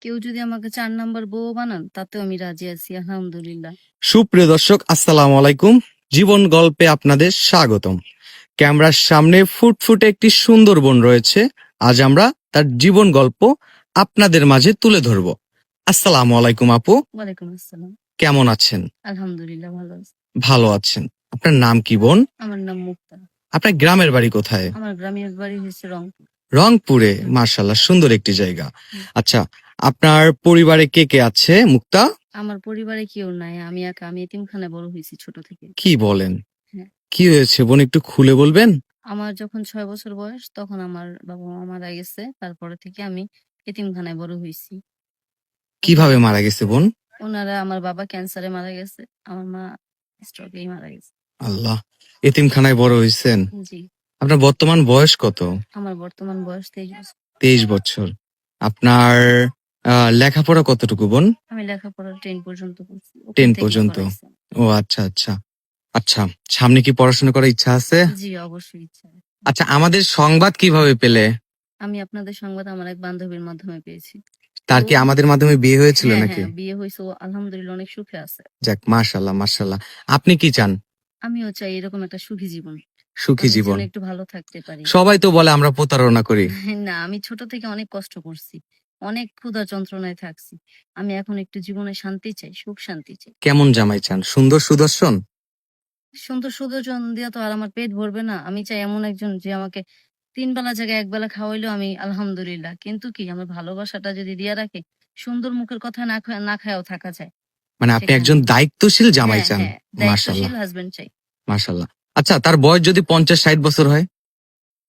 কেউ যদি আমাকে ৪ নাম্বার বউ বানান তাতেও আমি রাজি আছি, আলহামদুলিল্লাহ। সুপ্রিয় দর্শক, আসসালামু আলাইকুম। জীবন গল্পে আপনাদের স্বাগতম। ক্যামেরার সামনে ফুটফুটে একটি সুন্দর বোন রয়েছে। আজ আমরা তার জীবন গল্প আপনাদের মাঝে তুলে ধরব। আসসালামু আলাইকুম আপু, ওয়ালাইকুম আসসালাম। কেমন আছেন? আলহামদুলিল্লাহ ভালো আছি। ভালো আছেন। আপনার নাম কি বোন? আমার নাম মুক্তা। আপনার গ্রামের বাড়ি কোথায়? আমার গ্রামের বাড়ি হচ্ছে রংপুর। রংপুরে। মার্শাল্লাহ, সুন্দর একটি জায়গা। আচ্ছা, আপনার পরিবারে কে কে আছে মুক্তা? আমার পরিবারে কেউ নাই, আমি একা। আমি এতিমখানায় বড় হয়েছি ছোট থেকে। কি বলেন? হ্যাঁ। কি হয়েছে বোন, একটু খুলে বলবেন? আমার যখন ৬ বছর বয়স তখন আমার বাবা মা মারা গেছে। তারপরে থেকে আমি এতিমখানায় বড় হয়েছি। কিভাবে মারা গেছে বোন? ওনারা, আমার বাবা ক্যান্সারে মারা গেছে, আমার মা স্ট্রোকেই মারা গেছে। আল্লাহ, এতিমখানায় বড় হয়েছেন। জি। আপনার বর্তমান বয়স কত? আমার বর্তমান বয়স 23 বছর। 23 বছর। আপনার লেখাপড়া কতটুকু বোন? আমি লেখাপড়া 10 পর্যন্ত করছি। 10 থেকেই পর্যন্ত। করাইছে। ও আচ্ছা আচ্ছা। আচ্ছা, সামনে কি পড়াশোনা করার ইচ্ছা আছে? জি, অবশ্যই ইচ্ছা। আচ্ছা, আমাদের সংবাদ কিভাবে পেলে? আমি আপনাদের সংবাদ আমার এক বান্ধবীর মাধ্যমে পেয়েছি। তার কি আমাদের মাধ্যমে বিয়ে হয়েছিল হ্যাঁ, নাকি? হ্যাঁ, বিয়ে হয়েছে। ও আলহামদুলিল্লাহ অনেক সুখে আছে। যাক, মাশাআল্লাহ মাশাআল্লাহ। আপনি কি চান? আমিও চাই এরকম একটা সুখী জীবন। সুখী আমি জীবন। যেন একটু ভালো থাকতে পারি। সবাই তো বলে আমরা প্রতারণা করি। না, আমি ছোট থেকে অনেক কষ্ট করছি। অনেক ক্ষুধা যন্ত্রণায় থাকছি। আমি এখন একটু জীবনে শান্তি চাই, সুখ শান্তি চাই। কেমন জামাই চান? সুন্দর সুদর্শন? সুন্দর সুদর্শন দিয়া তো আর আমার পেট ভরবে না। আমি চাই এমন একজন যে আমাকে ৩ বেলা জায়গায় ১ বেলা খাওয়াইলেও আমি আলহামদুলিল্লাহ। কিন্তু কি, আমার ভালোবাসাটা যদি দিয়া রাখে, সুন্দর মুখের কথা না খায়াও থাকা যায়। মানে আপনি সেখানে একজন দায়িত্বশীল জামাই হ্যাঁ, চান। হ্যাঁ, মাশাআল্লাহ দায়িত্বশীল হাসব্যান্ড চাই। মাশাআল্লাহ। আচ্ছা, তার বয়স যদি 50-60 বছর হয়?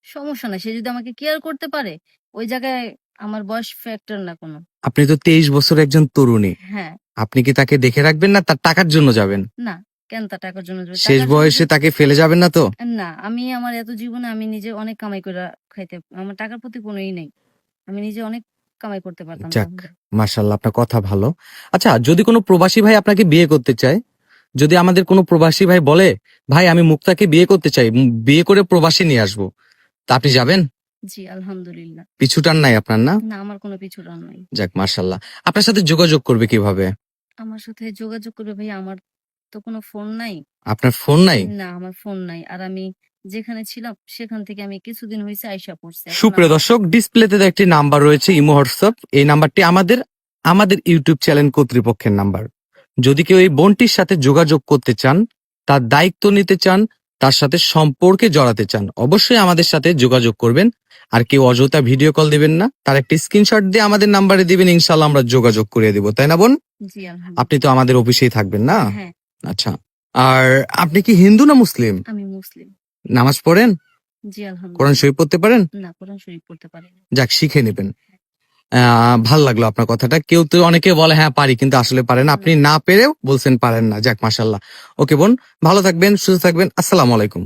সমস্যা নাই। সে যদি আমাকে কেয়ার করতে পারে, ওই জায়গায় আমার বয়স ফ্যাক্টর না কোনো। আপনি তো 23 বছরের একজন তরুণী। হ্যাঁ, আপনি কি তাকে দেখে রাখবেন না তার টাকার জন্য যাবেন? না, কেন তার টাকার জন্য যাবে? শেষ টাকার জন্য বয়সে তাকে ফেলে যাবেন না তো? না, আমি আমার এত জীবনে আমি নিজে অনেক কামাই কইরা খাইতে, আমার টাকার প্রতি কোনো নেই। আমি নিজে অনেক কামাই করতে পারতাম যাক, তাহলে। মাশাআল্লাহ, আপনার কথা ভালো। আচ্ছা, যদি কোনো প্রবাসী ভাই আপনাকে বিয়ে করতে চায়, যদি আমাদের কোনো প্রবাসী ভাই বলে, ভাই আমি মুক্তাকে বিয়ে করতে চাই, বিয়ে করে প্রবাসী নিয়ে আসবো, তা আপনি যাবেন? জি, আলহামদুলিল্লাহ। পিছুটান নাই আপনার, না? না, আমার কোনো পিছুটান নাই। যাক, মাশাআল্লাহ। আপনার সাথে যোগাযোগ করবে কিভাবে? আমার সাথে যোগাযোগ করবে ভাই, আমার তো কোনো ফোন নাই। আপনার ফোন নাই? না, আমার ফোন নাই। আর আমি যেখানে ছিলাম সেখান থেকে আমি কিছুদিন হইছে আইসা পড়ছি। এখন সুপ্রিয় দর্শক, ডিসপ্লেতে একটি নাম্বার রয়েছে, ইমো হোয়াটসঅ্যাপ। এই নাম্বারটি আমাদের ইউটিউব চ্যানেল কর্তৃপক্ষের নাম্বার। যদি কেউ এই বোনটির সাথে যোগাযোগ করতে চান, তার দায়িত্ব নিতে চান, তার সাথে সম্পর্কে জড়াতে চান, অবশ্যই আমাদের সাথে যোগাযোগ করবেন। আর কেউ অযথা ভিডিও কল দিবেন না, তার একটা স্ক্রিনশট দিয়ে আমাদের নাম্বারে দিবেন, ইনশাল্লাহ আমরা যোগাযোগ করিয়ে দিব। তাই না বোন? জি, আলহামদুলিল্লাহ। আপনি তো আমাদের অফিসেই থাকবেন না? হ্যাঁ, আচ্ছা, আর আপনি কি হিন্দু না মুসলিম? আমি মুসলিম। নামাজ পড়েন? জি, কোরআন আলহামদুলিল্লাহ। শরীফ পড়তে পারেন? না, কোরআন শরীফ পড়তে পারি না। যাক, শিখে নেবেন। ভাল লাগলো আপনার কথাটা। কেউ তো অনেকে বলে হ্যাঁ পারি, কিন্তু আসলে পারে না। আপনি না পেরেও বলছেন পারেন না। যাক, মাশাআল্লাহ। ওকে বোন, ভালো থাকবেন, সুস্থ থাকবেন। আসসালামু আলাইকুম।